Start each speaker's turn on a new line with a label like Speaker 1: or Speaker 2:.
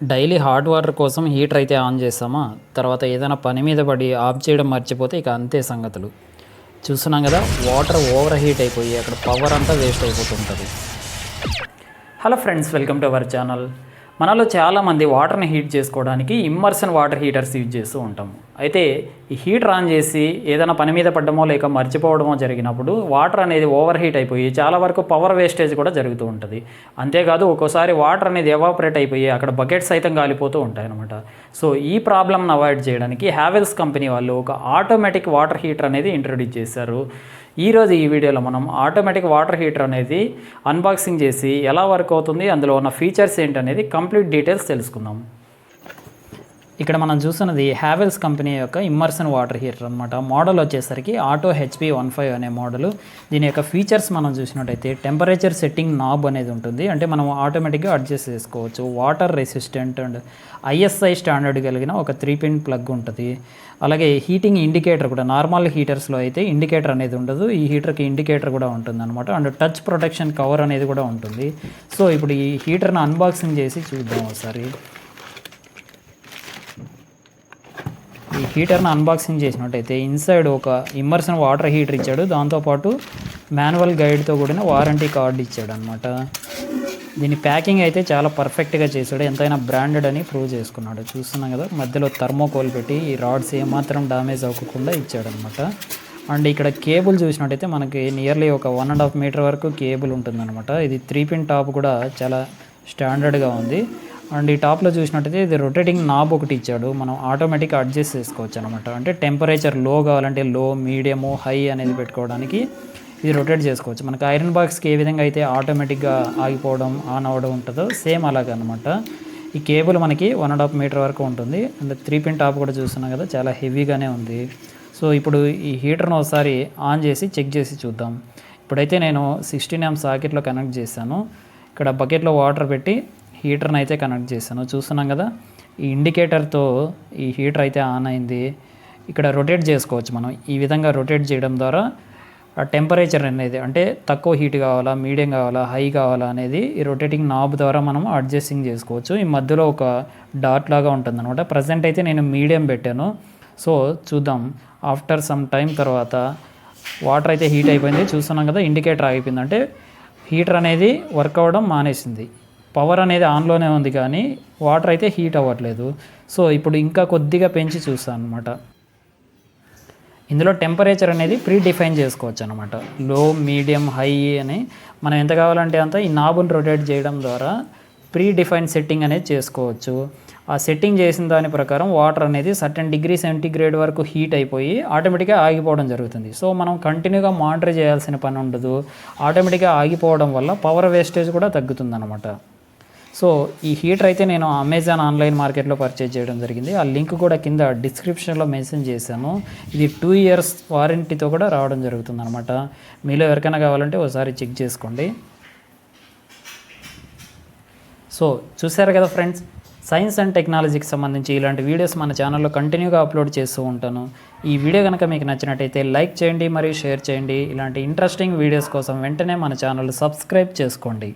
Speaker 1: Daily hot water కోసం heater అయితే on చేస్తామా, తర్వాత ఏదైనా పని మీద పడి ఆఫ్ చేయడం మర్చిపోతే ఇక అంతే సంగతులు. చూస్తున్నాం కదా, వాటర్ ఓవర్ హీట్ అయిపోయి అక్కడ పవర్ అంతా వేస్ట్ అయిపోతుంటుంది. Hello friends, welcome to our channel. మనలో చాలామంది వాటర్ని హీట్ చేసుకోవడానికి ఇమ్మర్షన్ వాటర్ హీటర్స్ యూజ్ చేస్తూ ఉంటాము. అయితే ఈ హీటర్ ఆన్ చేసి ఏదైనా పని మీద పడ్డమో లేక మర్చిపోవడమో జరిగినప్పుడు వాటర్ అనేది ఓవర్ హీట్ అయిపోయి చాలా వరకు పవర్ వేస్టేజ్ కూడా జరుగుతూ ఉంటుంది. అంతేకాదు ఒక్కోసారి వాటర్ అనేది ఎవాపరేట్ అయిపోయి అక్కడ బకెట్ సైతం కాలిపోతూ ఉంటాయి అన్నమాట. సో ఈ ప్రాబ్లమ్ని అవాయిడ్ చేయడానికి హ్యావెల్స్ కంపెనీ వాళ్ళు ఒక ఆటోమేటిక్ వాటర్ హీటర్ అనేది ఇంట్రొడ్యూస్ చేశారు. ఈరోజు ఈ వీడియోలో మనం ఆటోమేటిక్ వాటర్ హీటర్ అనేది అన్బాక్సింగ్ చేసి ఎలా వర్క్ అవుతుంది, అందులో ఉన్న ఫీచర్స్ ఏంటనేది కంప్లీట్ డీటెయిల్స్ తెలుసుకుందాం. ఇక్కడ మనం చూస్తున్నది హ్యావెల్స్ కంపెనీ యొక్క ఇమ్మర్షన్ వాటర్ హీటర్ అనమాట. మోడల్ వచ్చేసరికి ఆటో HP15 అనే మోడల్. దీని యొక్క ఫీచర్స్ మనం చూసినట్టయితే టెంపరేచర్ సెట్టింగ్ నాబ్ అనేది ఉంటుంది. అంటే మనం ఆటోమేటిక్గా అడ్జస్ట్ చేసుకోవచ్చు. Water resistant and ISI standard కలిగిన ఒక 3-పిన్ ప్లగ్ ఉంటుంది. అలాగే హీటింగ్ ఇండికేటర్ కూడా, నార్మల్ హీటర్స్లో అయితే ఇండికేటర్ అనేది ఉండదు, ఈ హీటర్కి ఇండికేటర్ కూడా ఉంటుంది అనమాట. అండ్ టచ్ ప్రొటెక్షన్ కవర్ అనేది కూడా ఉంటుంది. సో ఇప్పుడు ఈ హీటర్ని అన్బాక్సింగ్ చేసి చూద్దాం ఒకసారి. ఈ హీటర్ని అన్బాక్సింగ్ చేసినట్టయితే ఇన్సైడ్ ఒక ఇమ్మర్షన్ వాటర్ హీటర్ ఇచ్చాడు. దాంతోపాటు మాన్యువల్ గైడ్తో కూడిన వారంటీ కార్డు ఇచ్చాడు అనమాట. దీని ప్యాకింగ్ అయితే చాలా పర్ఫెక్ట్గా చేశాడు, ఎంతైనా బ్రాండెడ్ అని ప్రూవ్ చేసుకున్నాడు. చూస్తున్నాం కదా, మధ్యలో థర్మోకోల్ పెట్టి ఈ రాడ్స్ ఏమాత్రం డ్యామేజ్ అవ్వకుండా ఇచ్చాడనమాట. అండ్ ఇక్కడ కేబుల్ చూసినట్టయితే మనకి నియర్లీ ఒక 1.5 మీటర్ వరకు కేబుల్ ఉంటుందన్నమాట. ఇది 3-పిన్ టాప్ కూడా చాలా స్టాండర్డ్గా ఉంది. అండ్ ఈ టాప్లో చూసినట్టయితే ఇది రొటేటింగ్ నాబ్ ఒకటి ఇచ్చాడు. మనం ఆటోమేటిక్గా అడ్జస్ట్ చేసుకోవచ్చు అనమాట. అంటే టెంపరేచర్ లో కావాలంటే లో, మీడియము, హై అనేది పెట్టుకోవడానికి ఇది రొటేట్ చేసుకోవచ్చు. మనకి ఐరన్ బాక్స్కి ఏ విధంగా అయితే ఆటోమేటిక్గా ఆగిపోవడం, ఆన్ అవ్వడం ఉంటుందో సేమ్ అలాగనమాట. ఈ కేబుల్ మనకి 1.5 మీటర్ వరకు ఉంటుంది. అండ్ 3-పిన్ టాప్ కూడా చూస్తున్నాం కదా, చాలా హెవీగానే ఉంది. సో ఇప్పుడు ఈ హీటర్ను ఒకసారి ఆన్ చేసి చెక్ చేసి చూద్దాం. ఇప్పుడైతే నేను 16 amp సాకెట్లో కనెక్ట్ చేశాను. ఇక్కడ బకెట్లో వాటర్ పెట్టి హీటర్ని అయితే కనెక్ట్ చేశాను. చూస్తున్నాం కదా, ఈ ఇండికేటర్తో ఈ హీటర్ అయితే ఆన్ అయింది. ఇక్కడ రొటేట్ చేసుకోవచ్చు మనం. ఈ విధంగా రొటేట్ చేయడం ద్వారా ఆ టెంపరేచర్ అనేది, అంటే తక్కువ హీట్ కావాలా, మీడియం కావాలా, హై కావాలా అనేది ఈ రొటేటింగ్ నాబ్ ద్వారా మనం అడ్జస్టింగ్ చేసుకోవచ్చు. ఈ మధ్యలో ఒక డాట్ లాగా ఉంటుంది అనమాట. ప్రజెంట్ అయితే నేను మీడియం పెట్టాను. సో చూద్దాం, ఆఫ్టర్ సమ్ టైం తర్వాత వాటర్ అయితే హీట్ అయిపోయింది. చూస్తున్నాం కదా, ఇండికేటర్ ఆగిపోయింది. అంటే హీటర్ అనేది వర్క్ అవ్వడం మానేసింది. పవర్ అనేది ఆన్లోనే ఉంది కానీ వాటర్ అయితే హీట్ అవ్వట్లేదు. సో ఇప్పుడు ఇంకా కొద్దిగా పెంచి చూస్తాను అనమాట. ఇందులో టెంపరేచర్ అనేది ప్రీ డిఫైన్ చేసుకోవచ్చు అనమాట. లో, మీడియం, హై అని మనం ఎంత కావాలంటే అంత ఈ నాబుని రొటేట్ చేయడం ద్వారా ప్రీ డిఫైన్ సెట్టింగ్ అనేది చేసుకోవచ్చు. ఆ సెట్టింగ్ చేసిన దాని ప్రకారం వాటర్ అనేది సర్టెన్ డిగ్రీ సెంటీగ్రేడ్ వరకు హీట్ అయిపోయి ఆటోమేటిక్గా ఆగిపోవడం జరుగుతుంది. సో మనం కంటిన్యూగా మానిటర్ చేయాల్సిన పని ఉండదు. ఆటోమేటిక్గా ఆగిపోవడం వల్ల పవర్ వేస్టేజ్ కూడా తగ్గుతుంది అనమాట. సో ఈ హీటర్ అయితే నేను అమెజాన్ ఆన్లైన్ మార్కెట్లో పర్చేజ్ చేయడం జరిగింది. ఆ లింక్ కూడా కింద డిస్క్రిప్షన్లో మెన్షన్ చేశాను. ఇది 2 years వారంటీతో కూడా రావడం జరుగుతుంది అనమాట. మీలో ఎవరికైనా కావాలంటే ఒకసారి చెక్ చేసుకోండి. సో చూసారు కదా ఫ్రెండ్స్, సైన్స్ అండ్ టెక్నాలజీకి సంబంధించి ఇలాంటి వీడియోస్ మన ఛానల్లో కంటిన్యూగా అప్లోడ్ చేస్తూ ఉంటాను. ఈ వీడియో కనుక మీకు నచ్చినట్టయితే లైక్ చేయండి మరియు షేర్ చేయండి. ఇలాంటి ఇంట్రెస్టింగ్ వీడియోస్ కోసం వెంటనే మన ఛానల్ సబ్స్క్రైబ్ చేసుకోండి.